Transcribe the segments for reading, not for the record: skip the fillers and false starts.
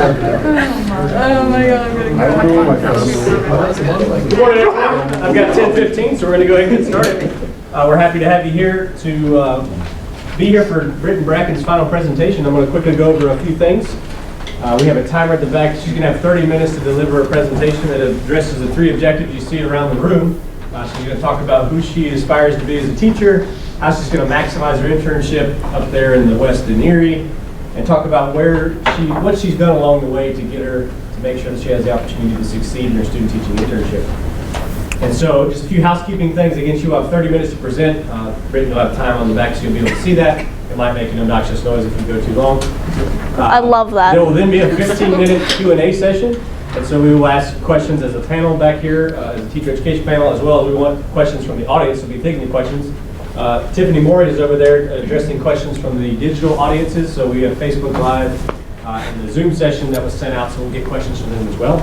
Oh my God, I'm gonna Good morning, everyone. I've got 10:15, so we're going to go ahead and get started. We're happy to have you here to be here for Britton Bracken's final presentation. I'm going to quickly go over a few things. We have a timer at the back. She's going to have 30 minutes to deliver a presentation that addresses the three objectives you see around the room. She's going to talk about who she aspires to be as a teacher, how she's going to maximize her internship up there in the West in Erie, and talk about what she's done along the way to get her to make sure that she has the opportunity to succeed in her student teaching internship. And so just a few housekeeping things. Again, she'll have 30 minutes to present. Britton will have time on the back so you'll be able to see that. It might make an obnoxious noise if you go too long. I love that. There will then be a 15-minute Q&A session. And so we will ask questions as a panel back here, as a teacher education panel, as well as we want questions from the audience. So we'll be taking the questions. Tiffany Morey is over there addressing questions from the digital audiences. So we have Facebook Live and the Zoom session that was sent out, so we'll get questions from them as well.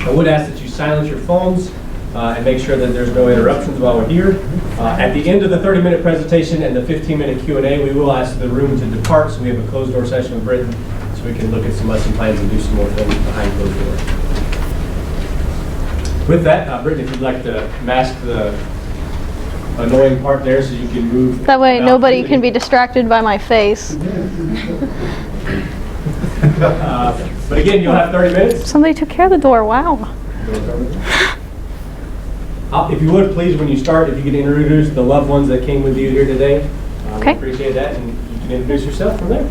I would ask that you silence your phones and make sure that there's no interruptions while we're here. At the end of the 30-minute presentation and the 15-minute Q&A, we will ask the room to depart, so we have a closed-door session with Britton, so we can look at some lesson plans and do some more things behind closed doors. With that, Britton, if you'd like to mask the annoying part there so you can move. That way nobody can be distracted by my face. But again, you'll have 30 minutes. Somebody took care of the door, wow. If you would, please, when you start, if you could introduce the loved ones that came with you here today. Okay. We appreciate that, and you can introduce yourself from there.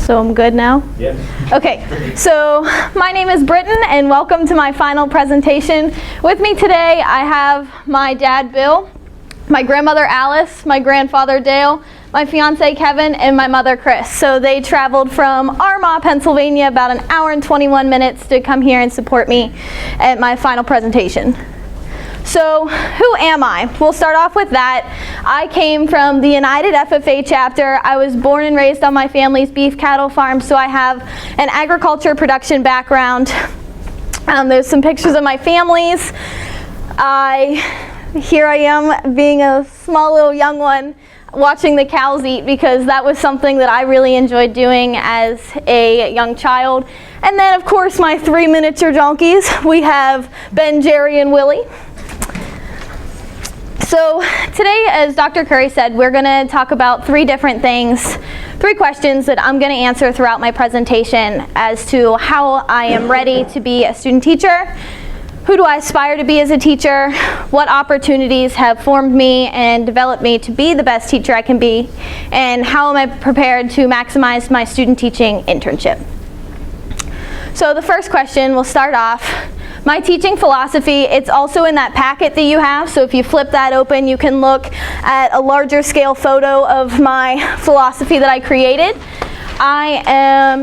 So I'm good now? Yeah. Okay, so my name is Britton and welcome to my final presentation. With me today I have my dad Bill, my grandmother Alice, my grandfather Dale, my fiance Kevin, and my mother Chris. So they traveled from Armagh, Pennsylvania, about an hour and 21 minutes to come here and support me at my final presentation. So who am I? We'll start off with that. I came from the United FFA chapter. I was born and raised on my family's beef cattle farm, so I have an agriculture production background. There's some pictures of my families. Here I am being a small little young one watching the cows eat, because that was something that I really enjoyed doing as a young child. And then of course my three miniature donkeys. We have Ben, Jerry, and Willie. So today, as Dr. Curry said, we're going to talk about three different things, three questions that I'm going to answer throughout my presentation as to how I am ready to be a student teacher, who do I aspire to be as a teacher, what opportunities have formed me and developed me to be the best teacher I can be, and how am I prepared to maximize my student teaching internship. So the first question, we'll start off. My teaching philosophy, it's also in that packet that you have, so if you flip that open, you can look at a larger scale photo of my philosophy that I created.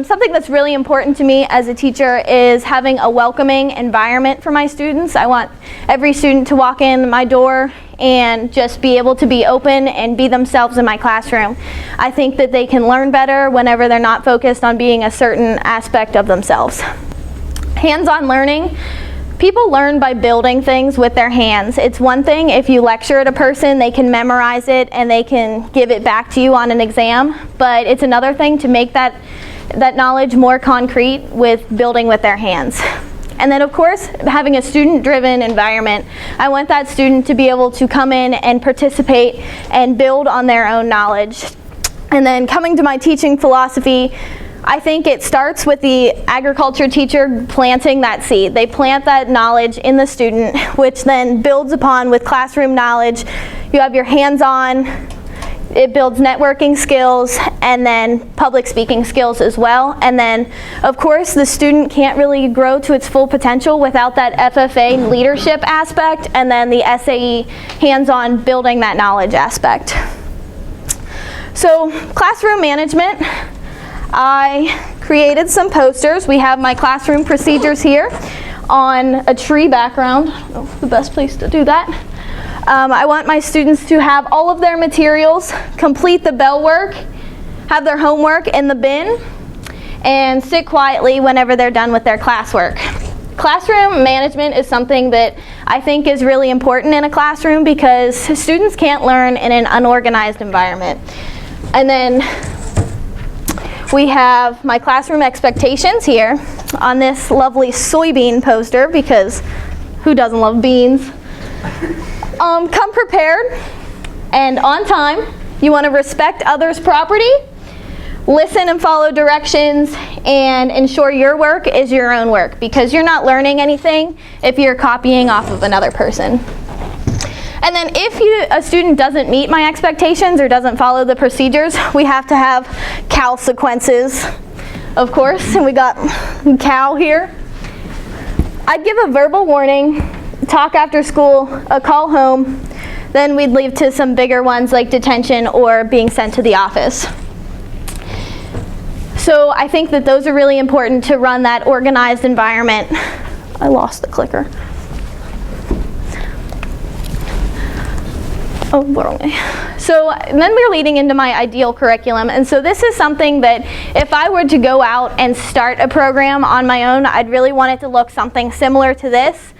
Something that's really important to me as a teacher is having a welcoming environment for my students. I want every student to walk in my door and just be able to be open and be themselves in my classroom. I think that they can learn better whenever they're not focused on being a certain aspect of themselves. Hands-on learning. People learn by building things with their hands. It's one thing if you lecture at a person, they can memorize it and they can give it back to you on an exam, but it's another thing to make that knowledge more concrete with building with their hands. And then of course, having a student-driven environment. I want that student to be able to come in and participate and build on their own knowledge. And then coming to my teaching philosophy, I think it starts with the agriculture teacher planting that seed. They plant that knowledge in the student, which then builds upon with classroom knowledge. You have your hands-on, it builds networking skills, and then public speaking skills as well. And then, of course, the student can't really grow to its full potential without that FFA leadership aspect, and then the SAE hands-on building that knowledge aspect. So, classroom management. I created some posters. We have my classroom procedures here on a tree background. Oh, the best place to do that. I want my students to have all of their materials, complete the bell work, have their homework in the bin, and sit quietly whenever they're done with their classwork. Classroom management is something that I think is really important in a classroom because students can't learn in an unorganized environment. And then we have my classroom expectations here on this lovely soybean poster, because who doesn't love beans? Come prepared and on time. You want to respect others' property, listen and follow directions, and ensure your work is your own work, because you're not learning anything if you're copying off of another person. And then if a student doesn't meet my expectations or doesn't follow the procedures, we have to have consequences, of course, and we got Cal here. I'd give a verbal warning, talk after school, a call home, then we'd leave to some bigger ones like detention or being sent to the office. So I think that those are really important to run that organized environment. I lost the clicker. Oh, wrong way. So then we're leading into my ideal curriculum, and so this is something that if I were to go out and start a program on my own, I'd really want it to look something similar to this.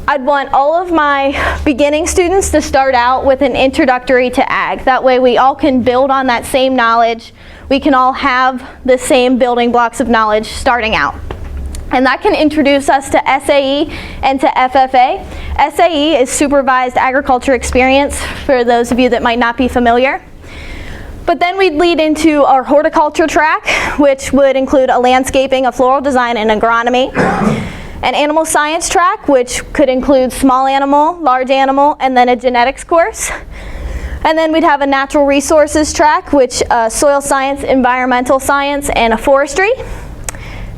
I'd want all of my beginning students to start out with an introductory to ag. That way we all can build on that same knowledge. We can all have the same building blocks of knowledge starting out. And that can introduce us to SAE and to FFA. SAE is Supervised Agriculture Experience, for those of you that might not be familiar. But then we'd lead into our horticulture track, which would include a landscaping, a floral design, and agronomy. An animal science track, which could include small animal, large animal, and then a genetics course. And then we'd have a natural resources track, which soil science, environmental science, and a forestry.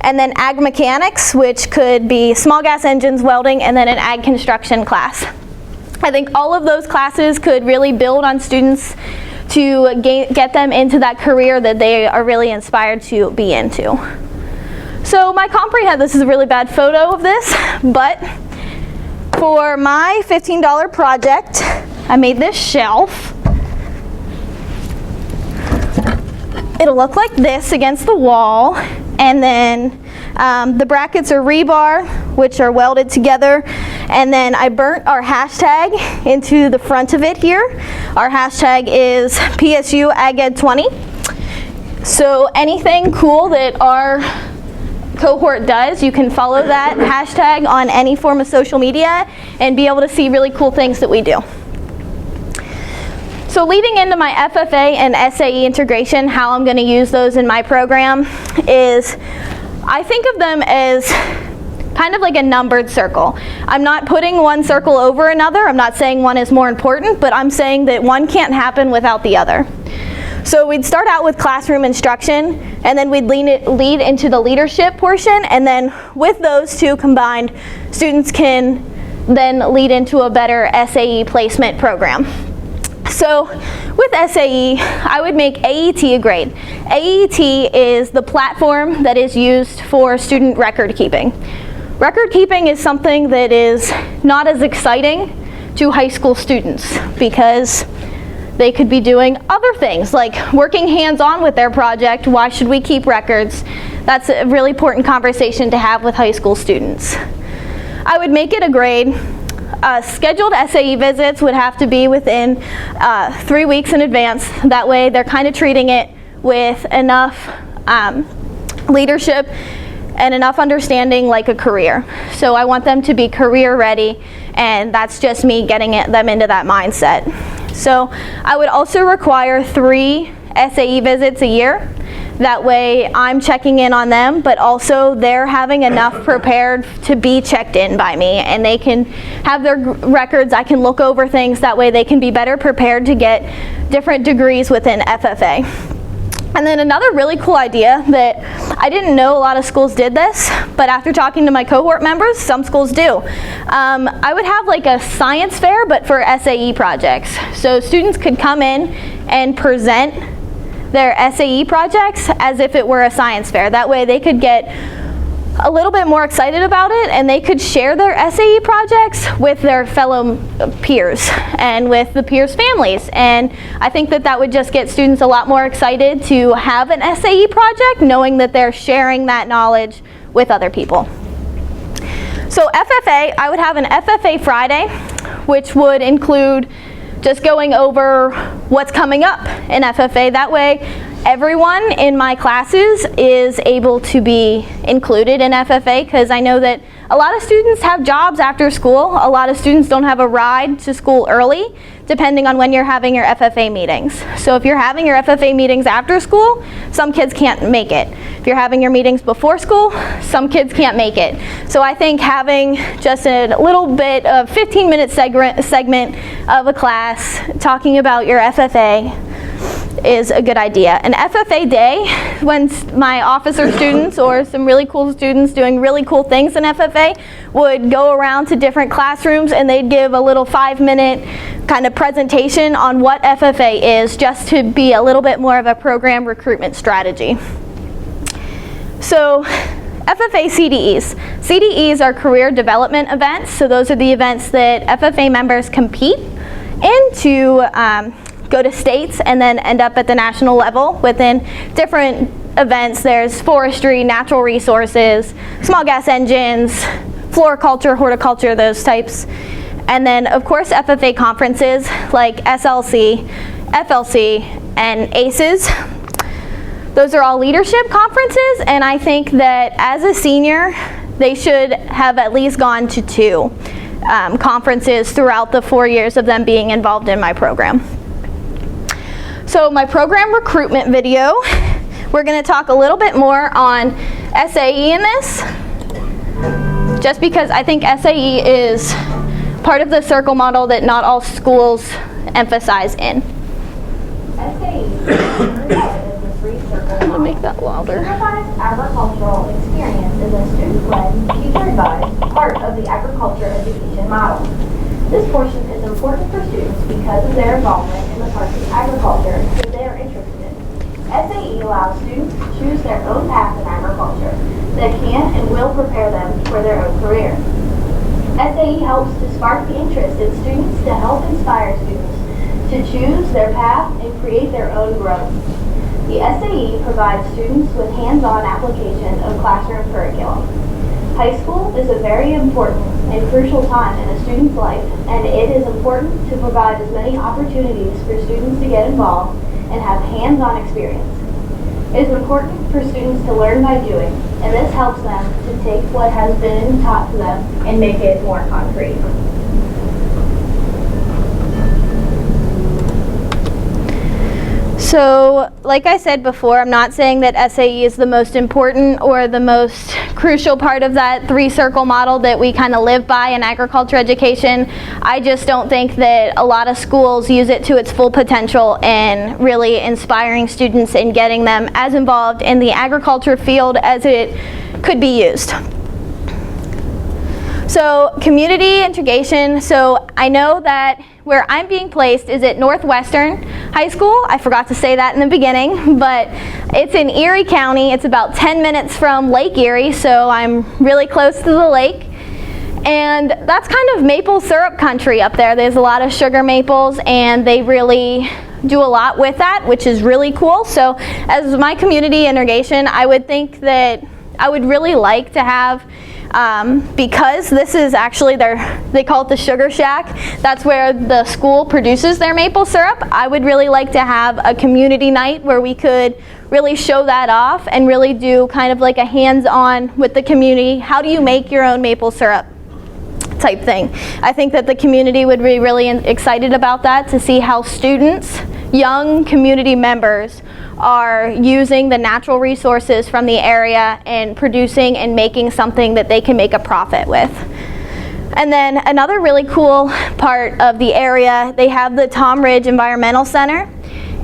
And then ag mechanics, which could be small gas engines, welding, and then an ag construction class. I think all of those classes could really build on students to get them into that career that they are really inspired to be into. So my comprehend, this is a really bad photo of this, but for my $15 project, I made this shelf. It'll look like this against the wall, and then the brackets are rebar, which are welded together, and then I burnt our hashtag into the front of it here. Our hashtag is PSU AgEd 20. So anything cool that our cohort does, you can follow that hashtag on any form of social media and be able to see really cool things that we do. So leading into my FFA and SAE integration, how I'm going to use those in my program is, I think of them as kind of like a numbered circle. I'm not putting one circle over another. I'm not saying one is more important, but I'm saying that one can't happen without the other. So we'd start out with classroom instruction, and then we'd lead into the leadership portion, and then with those two combined, students can then lead into a better SAE placement program. So with SAE, I would make AET a grade. AET is the platform that is used for student record keeping. Record keeping is something that is not as exciting to high school students because they could be doing other things like working hands-on with their project. Why should we keep records? That's a really important conversation to have with high school students. I would make it a grade. Scheduled SAE visits would have to be within 3 weeks in advance. That way they're kind of treating it with enough leadership and enough understanding like a career. So I want them to be career ready, and that's just me getting them into that mindset. So I would also require 3 SAE visits a year. That way I'm checking in on them, but also they're having enough prepared to be checked in by me, and they can have their records. I can look over things. That way they can be better prepared to get different degrees within FFA. And then another really cool idea that I didn't know a lot of schools did this, but after talking to my cohort members, some schools do. I would have like a science fair, but for SAE projects. So students could come in and present their SAE projects as if it were a science fair. That way they could get a little bit more excited about it, and they could share their SAE projects with their fellow peers and with the peers' families. And I think that that would just get students a lot more excited to have an SAE project, knowing that they're sharing that knowledge with other people. So FFA, I would have an FFA Friday, which would include just going over what's coming up in FFA. That way everyone in my classes is able to be included in FFA, because I know that a lot of students have jobs after school. A lot of students don't have a ride to school early, depending on when you're having your FFA meetings. So if you're having your FFA meetings after school, some kids can't make it. If you're having your meetings before school, some kids can't make it. So I think having just a little bit of 15-minute segment of a class talking about your FFA is a good idea. An FFA day, when my officer students or some really cool students doing really cool things in FFA would go around to different classrooms and they'd give a little 5-minute kind of presentation on what FFA is, just to be a little bit more of a program recruitment strategy. So FFA CDEs. CDEs are career development events, so those are the events that FFA members compete in to go to states and then end up at the national level. Within different events, there's forestry, natural resources, small gas engines, floriculture, horticulture, those types. And then, of course, FFA conferences like SLC, FLC, and ACES. Those are all leadership conferences, and I think that as a senior, they should have at least gone to 2 conferences throughout the 4 years of them being involved in my program. So my program recruitment video, we're going to talk a little bit more on SAE in this, just because I think SAE is part of the circle model that not all schools emphasize in. SAE is the 3 circle model. I'm going to make that louder. Supervised agricultural experience is a student-led, teacher-advised part of the agriculture education model. This portion is important for students because of their involvement in the parts of agriculture that they are interested in. SAE allows students to choose their own path in agriculture that can and will prepare them for their own career. SAE helps to spark the interest in students to help inspire students to choose their path and create their own growth. The SAE provides students with hands-on application of classroom curriculum. High school is a very important and crucial time in a student's life, and it is important to provide as many opportunities for students to get involved and have hands-on experience. It is important for students to learn by doing, and this helps them to take what has been taught to them and make it more concrete. So, like I said before, I'm not saying that SAE is the most important or the most crucial part of that 3-circle model that we kind of live by in agriculture education. I just don't think that a lot of schools use it to its full potential in really inspiring students and getting them as involved in the agriculture field as it could be used. So community integration, so I know that where I'm being placed is at Northwestern High School. I forgot to say that in the beginning, but it's in Erie County. It's about 10 minutes from Lake Erie, so I'm really close to the lake. And that's kind of maple syrup country up there. There's a lot of sugar maples, and they really do a lot with that, which is really cool. So as my community integration, I would think that I would really like to have, because this is actually they call it the sugar shack. That's where the school produces their maple syrup. I would really like to have a community night where we could really show that off and really do kind of like a hands-on with the community. How do you make your own maple syrup type thing? I think that the community would be really excited about that, to see how students, young community members, are using the natural resources from the area and producing and making something that they can make a profit with. And then another really cool part of the area, they have the Tom Ridge Environmental Center.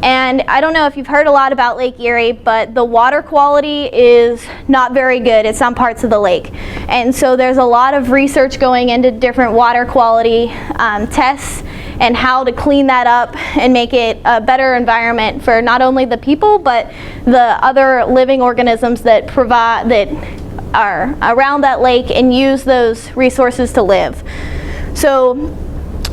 And I don't know if you've heard a lot about Lake Erie, but the water quality is not very good at some parts of the lake. And so there's a lot of research going into different water quality tests and how to clean that up and make it a better environment for not only the people, but the other living organisms that are around that lake and use those resources to live. So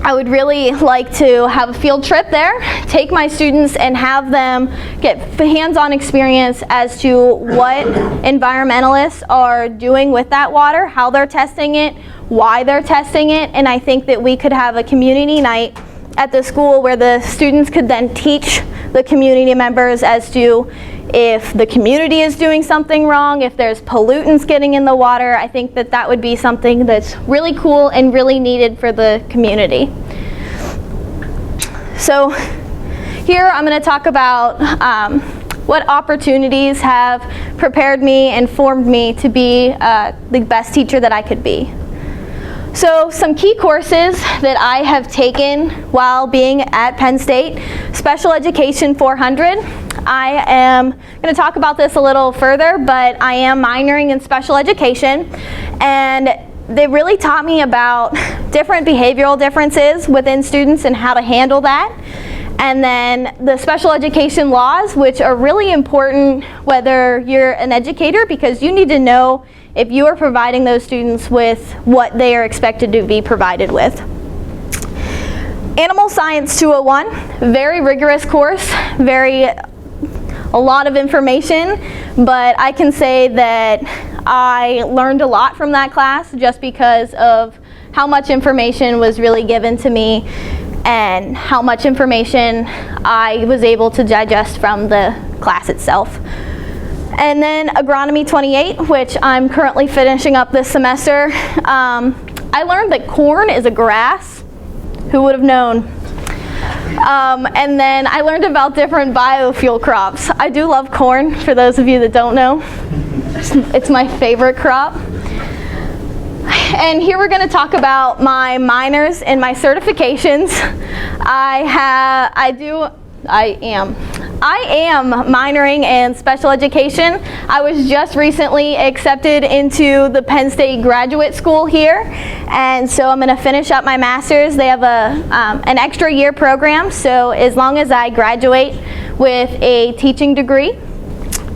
I would really like to have a field trip there, take my students and have them get hands-on experience as to what environmentalists are doing with that water, how they're testing it, why they're testing it, and I think that we could have a community night at the school where the students could then teach the community members as to if the community is doing something wrong, if there's pollutants getting in the water. I think that that would be something that's really cool and really needed for the community. So here I'm going to talk about what opportunities have prepared me and formed me to be the best teacher that I could be. So some key courses that I have taken while being at Penn State: Special Education 400. I am going to talk about this a little further, but I am minoring in special education, and they really taught me about different behavioral differences within students and how to handle that. And then the special education laws, which are really important whether you're an educator, because you need to know if you are providing those students with what they are expected to be provided with. Animal Science 201, very rigorous course, a lot of information, but I can say that I learned a lot from that class just because of how much information was really given to me and how much information I was able to digest from the class itself. And then Agronomy 28, which I'm currently finishing up this semester. I learned that corn is a grass. Who would have known? And then I learned about different biofuel crops. I do love corn, for those of you that don't know. It's my favorite crop. And here we're going to talk about my minors and my certifications. I am minoring in special education. I was just recently accepted into the Penn State Graduate School here, and so I'm going to finish up my master's. They have an extra year program, so as long as I graduate with a teaching degree,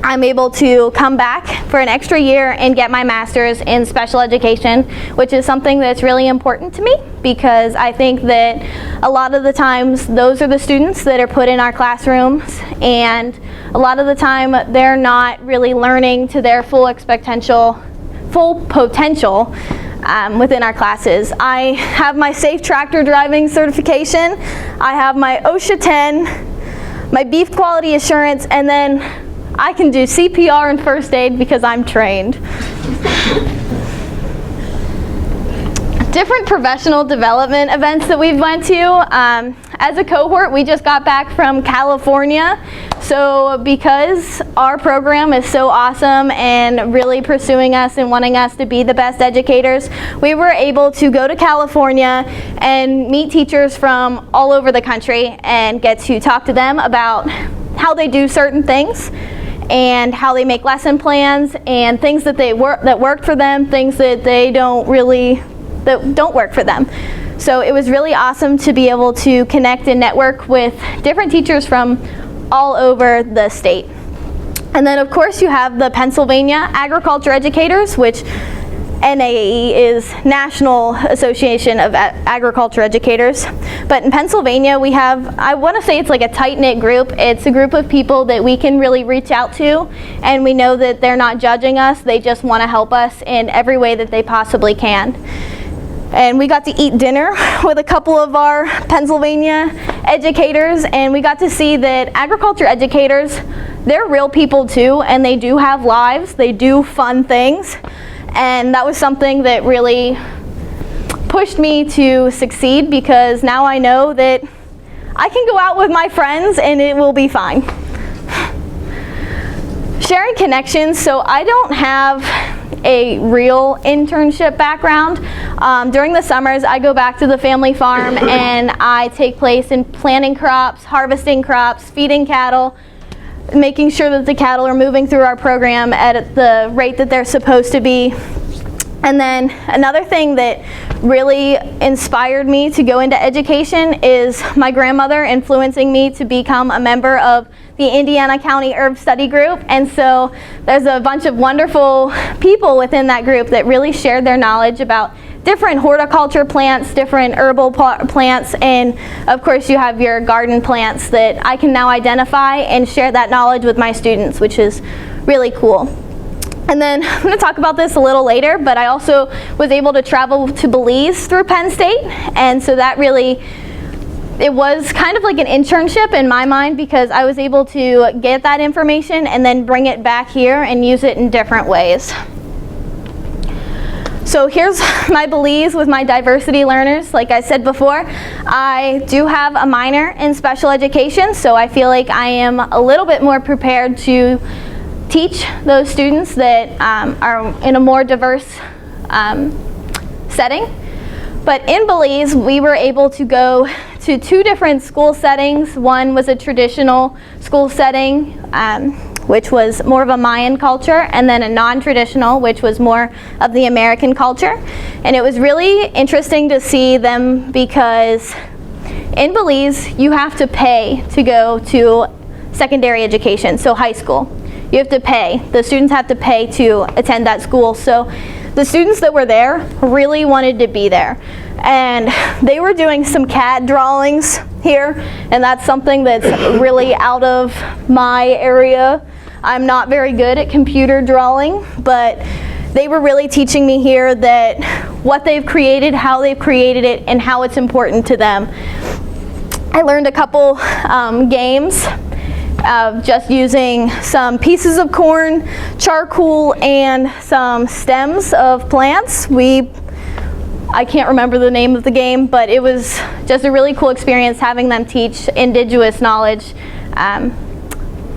I'm able to come back for an extra year and get my master's in special education, which is something that's really important to me because I think that a lot of the times those are the students that are put in our classrooms, and a lot of the time they're not really learning to their full potential within our classes. I have my safe tractor driving certification, I have my OSHA 10, my beef quality assurance, and then I can do CPR and first aid because I'm trained. Different professional development events that we've went to. As a cohort, we just got back from California. So because our program is so awesome and really pursuing us and wanting us to be the best educators, we were able to go to California and meet teachers from all over the country and get to talk to them about how they do certain things and how they make lesson plans and things that worked for them, things that don't work for them. So it was really awesome to be able to connect and network with different teachers from all over the state. And then of course you have the Pennsylvania Agriculture Educators, which NAAE is National Association of Agriculture Educators. But in Pennsylvania we have, I want to say it's like a tight-knit group. It's a group of people that we can really reach out to, and we know that they're not judging us, they just want to help us in every way that they possibly can. And we got to eat dinner with a couple of our Pennsylvania educators, and we got to see that agriculture educators, they're real people too, and they do have lives, they do fun things. And that was something that really pushed me to succeed, because now I know that I can go out with my friends and it will be fine. Sharing connections, so I don't have a real internship background. During the summers I go back to the family farm and I take place in planting crops, harvesting crops, feeding cattle, making sure that the cattle are moving through our program at the rate that they're supposed to be. And then another thing that really inspired me to go into education is my grandmother influencing me to become a member of the Indiana County Herb Study Group. And so there's a bunch of wonderful people within that group that really shared their knowledge about different horticulture plants, different herbal plants, and of course you have your garden plants that I can now identify and share that knowledge with my students, which is really cool. And then I'm going to talk about this a little later, but I also was able to travel to Belize through Penn State, and so that really it was kind of like an internship in my mind because I was able to get that information and then bring it back here and use it in different ways. So here's my Belize with my diversity learners. Like I said before, I do have a minor in special education, so I feel like I am a little bit more prepared to teach those students that are in a more diverse setting. But in Belize, we were able to go to 2 different school settings. One was a traditional school setting, which was more of a Mayan culture, and then a non-traditional, which was more of the American culture. And it was really interesting to see them because in Belize, you have to pay to go to secondary education, so high school. You have to pay. The students have to pay to attend that school. So the students that were there really wanted to be there. And they were doing some CAD drawings here, and that's something that's really out of my area. I'm not very good at computer drawing, but they were really teaching me here that what they've created, how they've created it, and how it's important to them. I learned a couple games of just using some pieces of corn, charcoal, and some stems of plants. I can't remember the name of the game, but it was just a really cool experience having them teach indigenous knowledge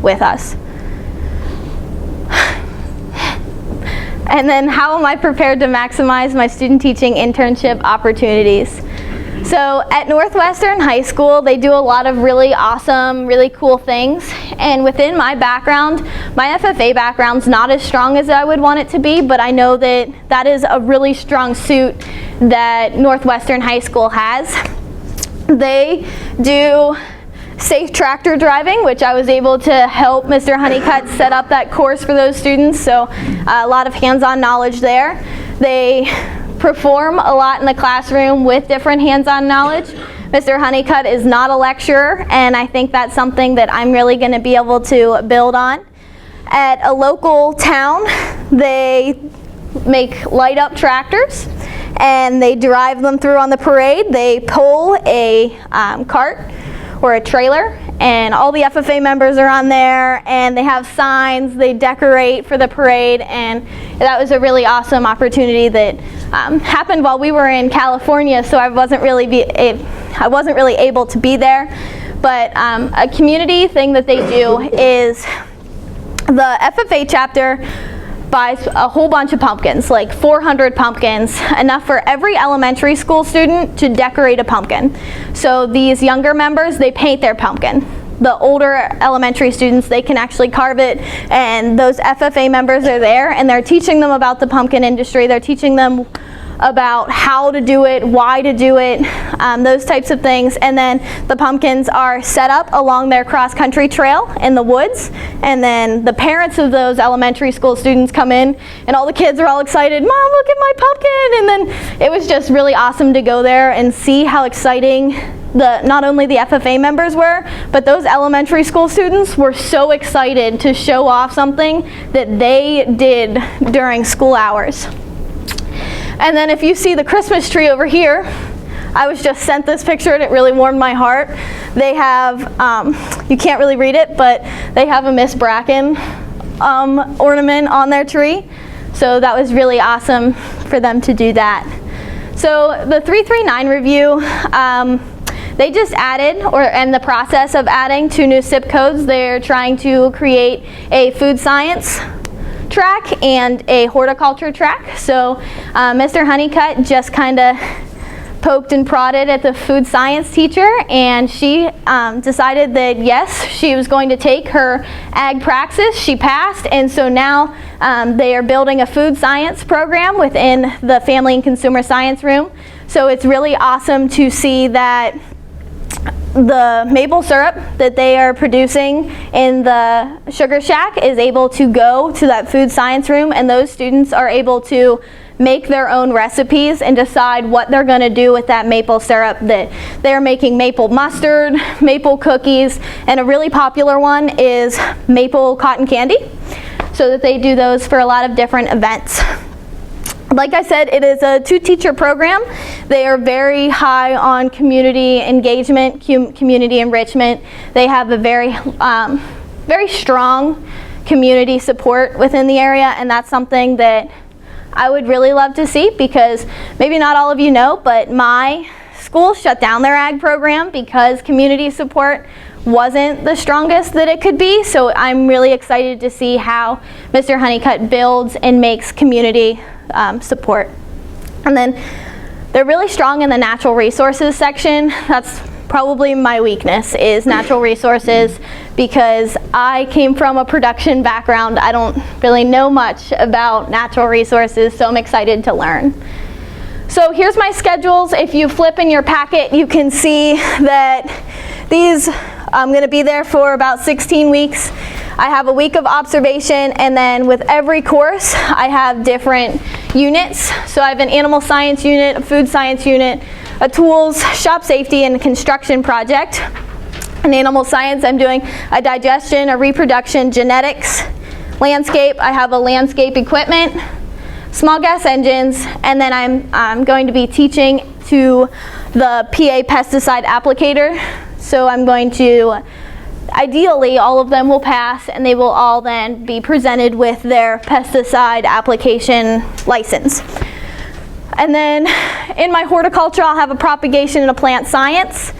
with us. And then how am I prepared to maximize my student teaching internship opportunities? So at Northwestern High School, they do a lot of really awesome, really cool things. And within my background, my FFA background's not as strong as I would want it to be, but I know that that is a really strong suit that Northwestern High School has. They do safe tractor driving, which I was able to help Mr. Honeycutt set up that course for those students, so a lot of hands-on knowledge there. They perform a lot in the classroom with different hands-on knowledge. Mr. Honeycutt is not a lecturer, and I think that's something that I'm really going to be able to build on. At a local town, they make light-up tractors, and they drive them through on the parade. They pull a cart or a trailer, and all the FFA members are on there, and they have signs, they decorate for the parade, and that was a really awesome opportunity that happened while we were in California, so I wasn't really able to be there. But a community thing that they do is the FFA chapter buys a whole bunch of pumpkins, like 400 pumpkins, enough for every elementary school student to decorate a pumpkin. So these younger members, they paint their pumpkin. The older elementary students, they can actually carve it, and those FFA members are there, and they're teaching them about the pumpkin industry. They're teaching them about how to do it, why to do it, those types of things. And then the pumpkins are set up along their cross-country trail in the woods, and then the parents of those elementary school students come in, and all the kids are all excited, "Mom, look at my pumpkin!" And then it was just really awesome to go there and see how exciting not only the FFA members were, but those elementary school students were so excited to show off something that they did during school hours. And then if you see the Christmas tree over here, I was just sent this picture and it really warmed my heart. They have, you can't really read it, but they have a Miss Bracken ornament on their tree. So that was really awesome for them to do that. So the 339 review, they just added, or in the process of adding 2 new SIP codes. They're trying to create a food science track and a horticulture track. So Mr. Honeycutt just kind of poked and prodded at the food science teacher, and she decided that yes, she was going to take her ag praxis. She passed, and so now they are building a food science program within the Family and Consumer Science room. So it's really awesome to see that the maple syrup that they are producing in the Sugar Shack is able to go to that food science room, and those students are able to make their own recipes and decide what they're going to do with that maple syrup. That they're making maple mustard, maple cookies, and a really popular one is maple cotton candy, so that they do those for a lot of different events. Like I said, it is a 2-teacher program. They are very high on community engagement, community enrichment. They have a very strong community support within the area, and that's something that I would really love to see, because maybe not all of you know, but my school shut down their ag program because community support wasn't the strongest that it could be. So I'm really excited to see how Mr. Honeycutt builds and makes community support. And then they're really strong in the natural resources section. That's probably my weakness, is natural resources, because I came from a production background. I don't really know much about natural resources, so I'm excited to learn. So here's my schedules. If you flip in your packet, you can see that I'm going to be there for about 16 weeks. I have a week of observation, and then with every course I have different units. So I have an animal science unit, a food science unit, a tools, shop safety, and construction project. In animal science, I'm doing a digestion, a reproduction, genetics, landscape. I have a landscape equipment, small gas engines, and then I'm going to be teaching to the PA pesticide applicator. So I'm going to, ideally, all of them will pass, and they will all then be presented with their pesticide application license. And then in my horticulture, I'll have a propagation and a plant science,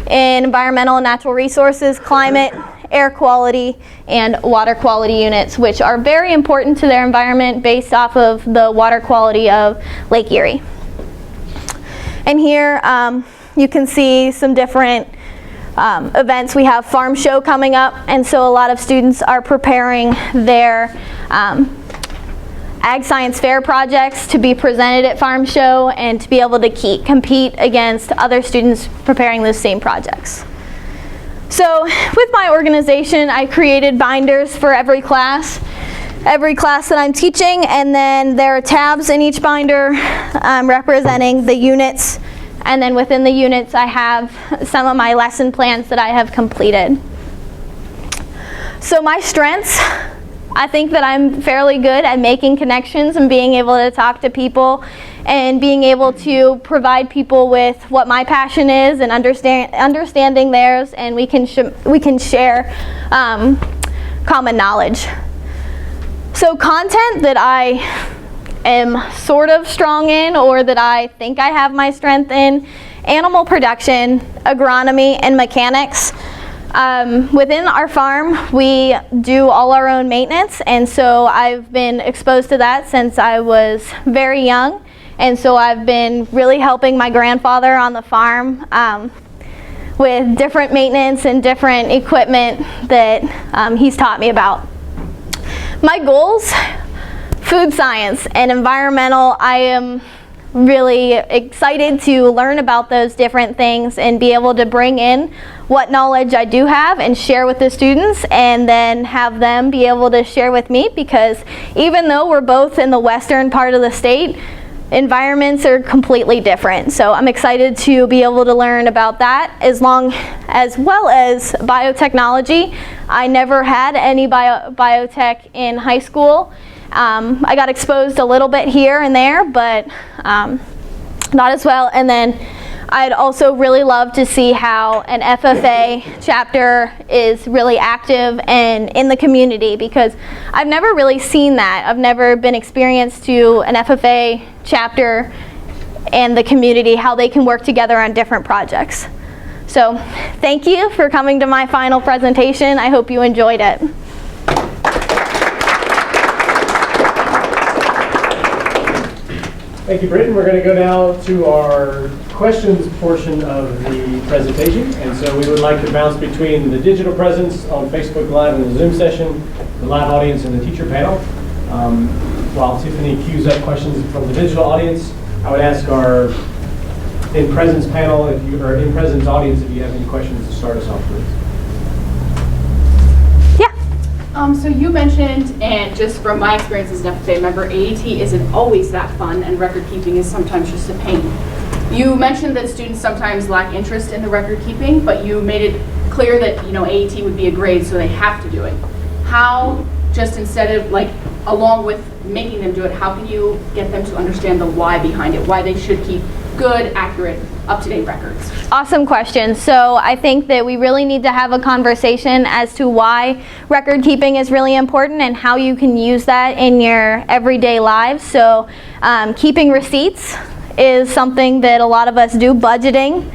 in environmental and natural resources, climate, air quality, and water quality units, which are very important to their environment based off of the water quality of Lake Erie. And here you can see some different events. We have Farm Show coming up, and so a lot of students are preparing their Ag Science Fair projects to be presented at Farm Show and to be able to compete against other students preparing those same projects. So with my organization, I created binders for every class that I'm teaching, and then there are tabs in each binder representing the units, and then within the units I have some of my lesson plans that I have completed. So my strengths, I think that I'm fairly good at making connections and being able to talk to people and being able to provide people with what my passion is and understanding theirs, and we can share common knowledge. So content that I am sort of strong in, or that I think I have my strength in: animal production, agronomy, and mechanics. Within our farm, we do all our own maintenance, and so I've been exposed to that since I was very young, and so I've been really helping my grandfather on the farm with different maintenance and different equipment that he's taught me about. My goals: food science and environmental. I am really excited to learn about those different things and be able to bring in what knowledge I do have and share with the students, and then have them be able to share with me, because even though we're both in the western part of the state, environments are completely different. So I'm excited to be able to learn about that, as well as biotechnology. I never had any biotech in high school. I got exposed a little bit here and there, but not as well. And then I'd also really love to see how an FFA chapter is really active and in the community, because I've never really seen that. I've never been experienced to an FFA chapter and the community, how they can work together on different projects. So thank you for coming to my final presentation. I hope you enjoyed it. Thank you, Britton. We're going to go now to our questions portion of the presentation. And so we would like to bounce between the digital presence on Facebook Live and the Zoom session, the live audience, and the teacher panel. While Tiffany queues up questions from the digital audience, I would ask our in-presence panel, or in-presence audience, if you have any questions to start us off with. So you mentioned, and just from my experience as an FFA member, AET isn't always that fun, and record keeping is sometimes just a pain. You mentioned that students sometimes lack interest in the record keeping, but you made it clear that AET would be a grade, so they have to do it. How, just instead of along with making them do it, how can you get them to understand the why behind it, why they should keep good, accurate, up-to-date records? Awesome question. So I think that we really need to have a conversation as to why record keeping is really important and how you can use that in your everyday lives. So keeping receipts is something that a lot of us do, budgeting,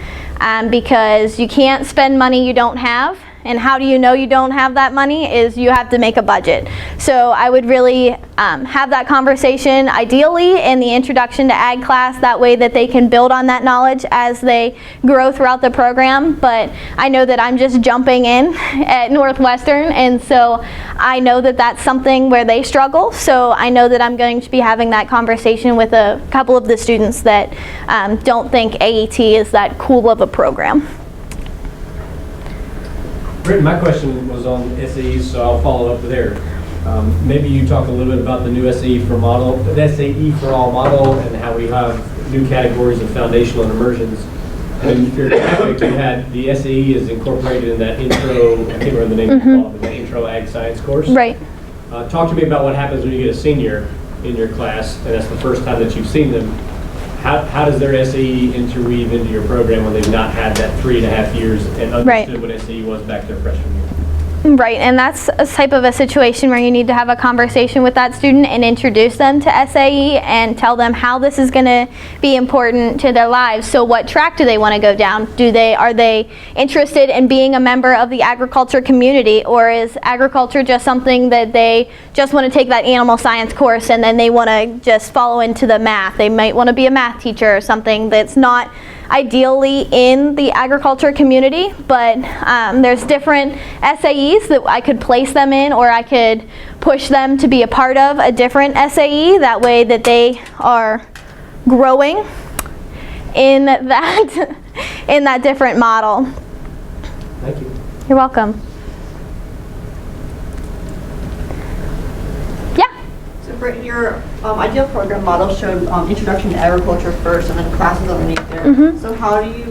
because you can't spend money you don't have. And how do you know you don't have that money is you have to make a budget. So I would really have that conversation ideally in the introduction to ag class, that way that they can build on that knowledge as they grow throughout the program. But I know that I'm just jumping in at Northwestern, and so I know that that's something where they struggle. So I know that I'm going to be having that conversation with a couple of the students that don't think AET is that cool of a program. Britton, my question was on SAEs, so I'll follow up there. Maybe you talk a little bit about the new SAE for all model and how we have new categories of foundational and immersions. And in your graphic, you had the SAE is incorporated in that intro, I can't remember the name of it, but that intro ag science course. Right. Talk to me about what happens when you get a senior in your class, and that's the first time that you've seen them. How does their SAE interweave into your program when they've not had that 3.5 years and understood what SAE was back their freshman year? Right, and that's a type of a situation where you need to have a conversation with that student and introduce them to SAE and tell them how this is going to be important to their lives. So what track do they want to go down? Are they interested in being a member of the agriculture community, or is agriculture just something that they just want to take that animal science course and then they want to just follow into the math? They might want to be a math teacher or something that's not ideally in the agriculture community, but there's different SAEs that I could place them in, or I could push them to be a part of a different SAE, that way that they are growing in that in that different model. Thank you. You're welcome. So Britton, your ideal program model showed introduction to agriculture first and then classes underneath there. So how do you,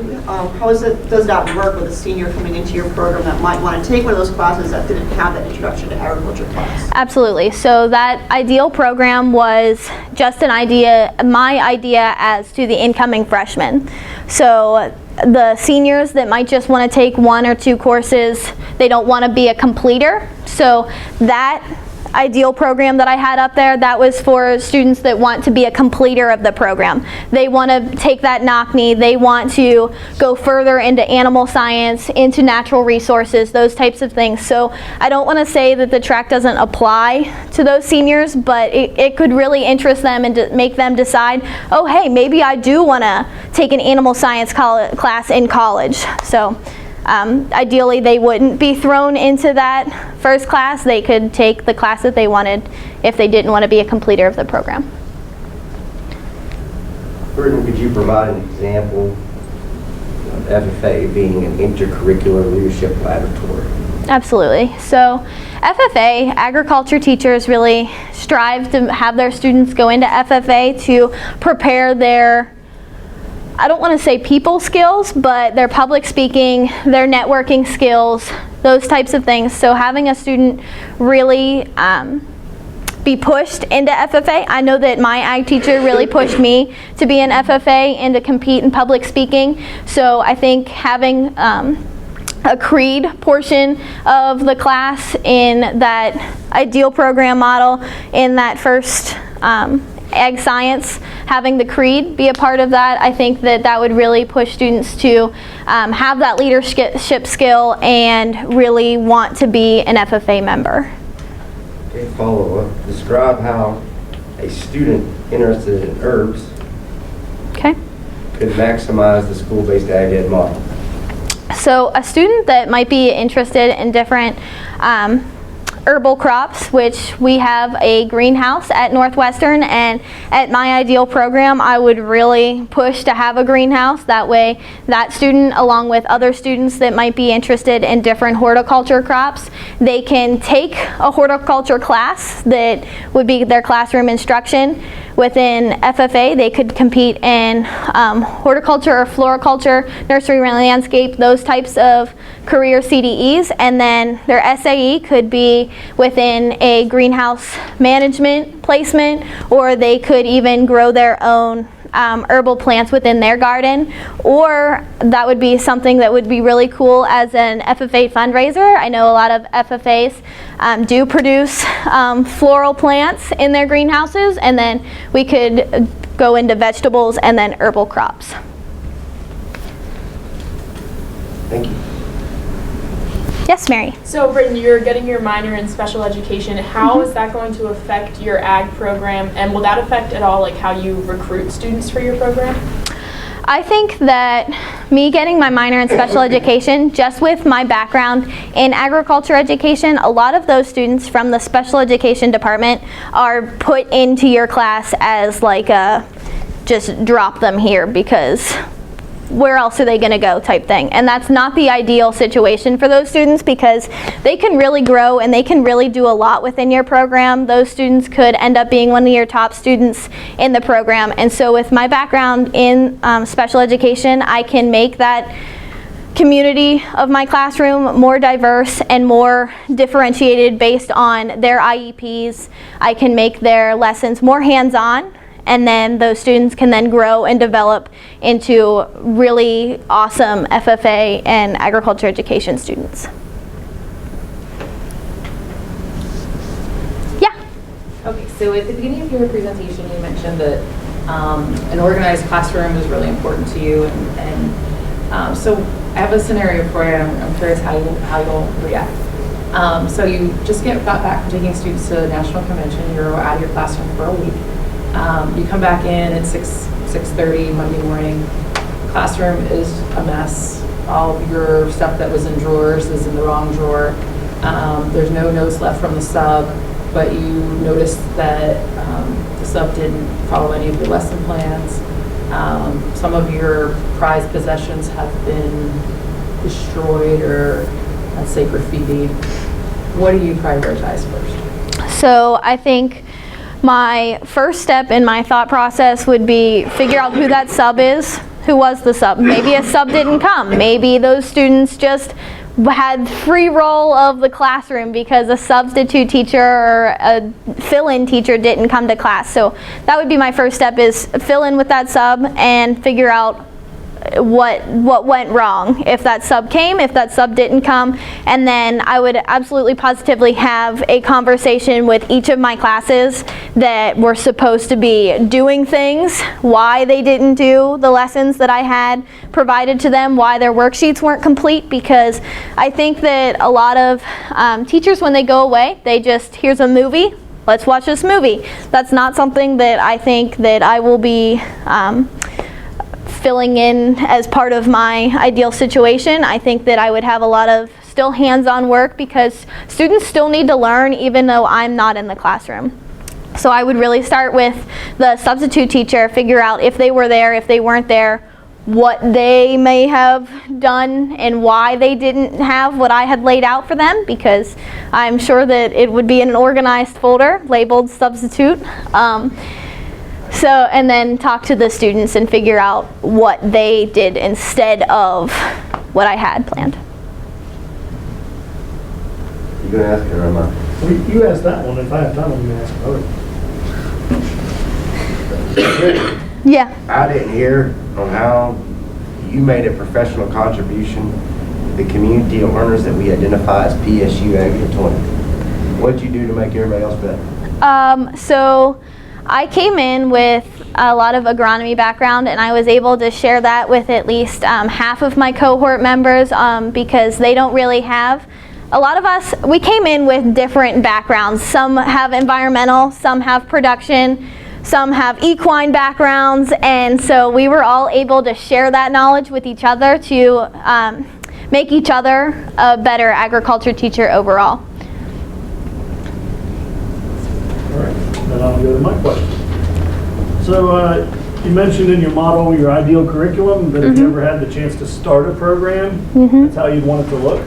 does that work with a senior coming into your program that might want to take one of those classes that didn't have that introduction to agriculture class? Absolutely. So that ideal program was just an idea, my idea as to the incoming freshmen. So the seniors that might just want to take 1 or 2 courses, they don't want to be a completer. So that ideal program that I had up there, that was for students that want to be a completer of the program. They want to take that knock-knee, they want to go further into animal science, into natural resources, those types of things. So I don't want to say that the track doesn't apply to those seniors, but it could really interest them and to make them decide, oh hey, maybe I do want to take an animal science class in college. So ideally, they wouldn't be thrown into that first class. They could take the class that they wanted if they didn't want to be a completer of the program. Britton, could you provide an example of FFA being an intercurricular leadership laboratory? Absolutely. So FFA, agriculture teachers really strive to have their students go into FFA to prepare their, I don't want to say people skills, but their public speaking, their networking skills, those types of things. So having a student really be pushed into FFA. I know that my ag teacher really pushed me to be in FFA and to compete in public speaking. So I think having a creed portion of the class in that ideal program model, in that first ag science, having the creed be a part of that, I think that that would really push students to have that leadership skill and really want to be an FFA member. Okay, follow up. Describe how a student interested in herbs Okay. could maximize the school-based ag ed model. So a student that might be interested in different herbal crops, which we have a greenhouse at Northwestern, and at my ideal program I would really push to have a greenhouse. That way that student, along with other students that might be interested in different horticulture crops, they can take a horticulture class that would be their classroom instruction within FFA, they could compete in horticulture or floriculture, nursery landscape, those types of career CDEs. And then their SAE could be within a greenhouse management placement, or they could even grow their own herbal plants within their garden, or that would be something that would be really cool as an FFA fundraiser. I know a lot of FFAs do produce floral plants in their greenhouses, and then we could go into vegetables and then herbal crops. Thank you. Yes, Mary? So, Britton, you're getting your minor in special education. How is that going to affect your ag program, and will that affect at all like how you recruit students for your program? I think that me getting my minor in special education, just with my background in agriculture education, a lot of those students from the special education department are put into your class as like a just drop them here because where else are they going to go type thing. And that's not the ideal situation for those students, because they can really grow and they can really do a lot within your program. Those students could end up being one of your top students in the program. And so with my background in special education, I can make that community of my classroom more diverse and more differentiated based on their IEPs. I can make their lessons more hands-on, and then those students can then grow and develop into really awesome FFA and agriculture education students. Yeah? Okay, so at the beginning of your presentation, you mentioned that an organized classroom is really important to you, and so I have a scenario for you. I'm curious how you'll react. So you just got back from taking students to the national convention. You're out of your classroom for a week. You come back in at 6:30 Monday morning. Classroom is a mess. All of your stuff that was in drawers is in the wrong drawer. There's no notes left from the sub, but you noticed that the sub didn't follow any of your lesson plans. Some of your prized possessions have been destroyed, or let's say graffitied. What do you prioritize first? So I think my first step in my thought process would be figure out who that sub is. Who was the sub? Maybe a sub didn't come. Maybe those students just had free roll of the classroom because a substitute teacher or a fill-in teacher didn't come to class. So that would be my first step, is fill in with that sub and figure out what went wrong, if that sub came, if that sub didn't come. And then I would absolutely positively have a conversation with each of my classes that were supposed to be doing things, why they didn't do the lessons that I had provided to them, why their worksheets weren't complete, because I think that a lot of teachers, when they go away, they just, here's a movie, let's watch this movie. That's not something that I think that I will be filling in as part of my ideal situation. I think that I would have a lot of still hands-on work, because students still need to learn even though I'm not in the classroom. So I would really start with the substitute teacher, figure out if they were there, if they weren't there, what they may have done and why they didn't have what I had laid out for them, because I'm sure that it would be in an organized folder labeled substitute. And then talk to the students and figure out what they did instead of what I had planned. You gonna ask her, Emma? You asked that one. If I have time, I'm gonna ask another. Yeah. I didn't hear on how you made a professional contribution to the community of learners that we identify as PSU Ag 20. What did you do to make everybody else better? So I came in with a lot of agronomy background, and I was able to share that with at least half of my cohort members, because they don't really have, a lot of us, we came in with different backgrounds. Some have environmental, some have production, some have equine backgrounds, and so we were all able to share that knowledge with each other to make each other a better agriculture teacher overall. All right, then I'll go to my question. So you mentioned in your model your ideal curriculum, that if you ever had the chance to start a program, that's how you'd want it to look.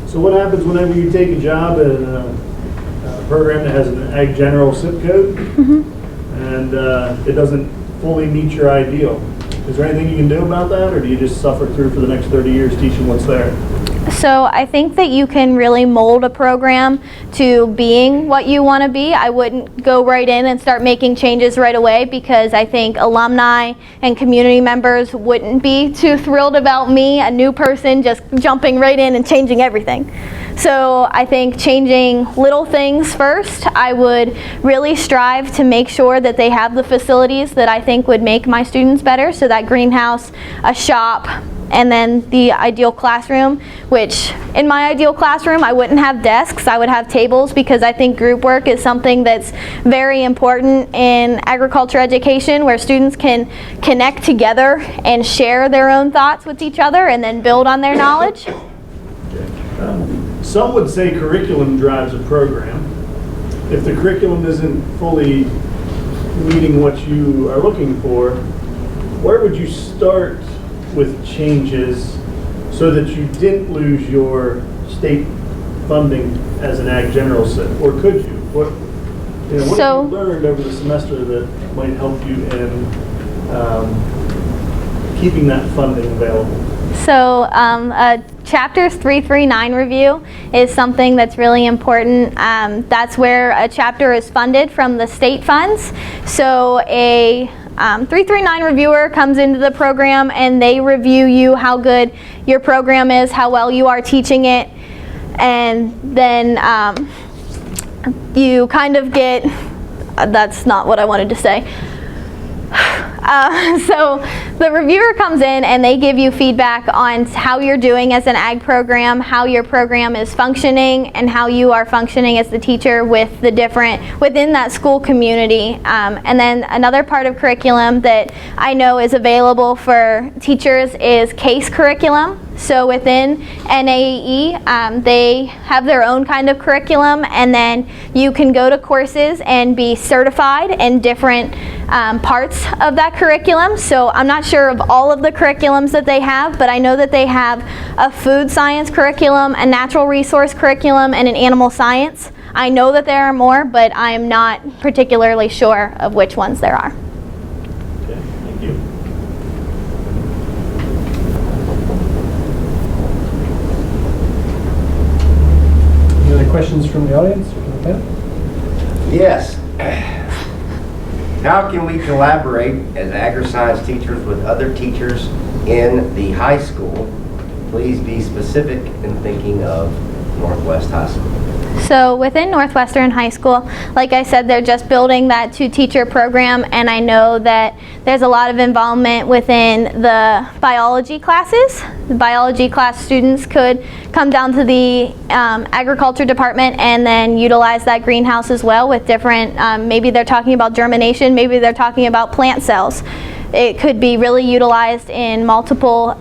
So what happens whenever you take a job at a program that has an Ag General zip code, and it doesn't fully meet your ideal. Is there anything you can do about that, or do you just suffer through for the next 30 years teaching what's there? So I think that you can really mold a program to being what you want to be. I wouldn't go right in and start making changes right away, because I think alumni and community members wouldn't be too thrilled about me, a new person, just jumping right in and changing everything. So I think changing little things first. I would really strive to make sure that they have the facilities that I think would make my students better. So that greenhouse, a shop, and then the ideal classroom, which in my ideal classroom I wouldn't have desks, I would have tables, because I think group work is something that's very important in agriculture education, where students can connect together and share their own thoughts with each other and then build on their knowledge. Some would say curriculum drives a program. If the curriculum isn't fully meeting what you are looking for, where would you start with changes so that you didn't lose your state funding as an Ag General set, or could you? What have you learned over the semester that might help you in keeping that funding available? So a Chapters 339 review is something that's really important. That's where a chapter is funded from the state funds. So a 339 reviewer comes into the program and they review you, how good your program is, how well you are teaching it, and then you kind of get, that's not what I wanted to say. So the reviewer comes in and they give you feedback on how you're doing as an ag program, how your program is functioning, and how you are functioning as the teacher with the different, within that school community. And then another part of curriculum that I know is available for teachers is case curriculum. So within NAE, they have their own kind of curriculum, and then you can go to courses and be certified in different parts of that curriculum. So I'm not sure of all of the curriculums that they have, but I know that they have a food science curriculum, a natural resource curriculum, and an animal science. I know that there are more, but I'm not particularly sure of which ones there are. Okay, thank you. Any other questions from the audience? Yes. How can we collaborate as agri-science teachers with other teachers in the high school? Please be specific in thinking of Northwest High School. So within Northwestern High School, like I said, they're just building that two-teacher program, and I know that there's a lot of involvement within the biology classes. The biology class students could come down to the agriculture department and then utilize that greenhouse as well with different, maybe they're talking about germination, maybe they're talking about plant cells. It could be really utilized in multiple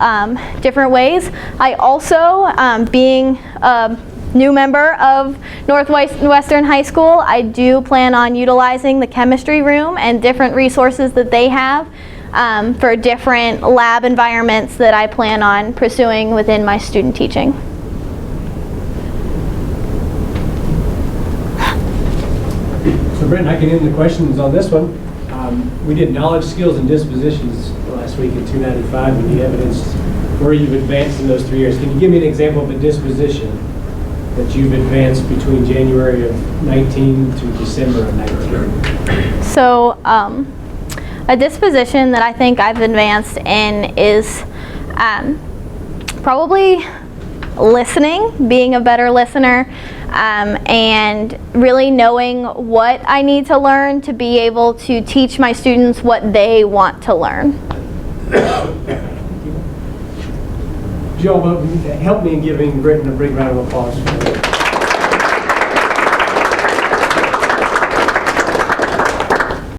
different ways. I also, being a new member of Northwestern High School, I do plan on utilizing the chemistry room and different resources that they have for different lab environments that I plan on pursuing within my student teaching. So Britton, I can end the questions on this one. We did knowledge, skills, and dispositions last week in 295, and you evidenced where you've advanced in those 3 years. Can you give me an example of a disposition that you've advanced between January of 19 to December of 19? So a disposition that I think I've advanced in is probably listening, being a better listener, and really knowing what I need to learn to be able to teach my students what they want to learn. Joel, help me in giving Britton a big round of applause for that.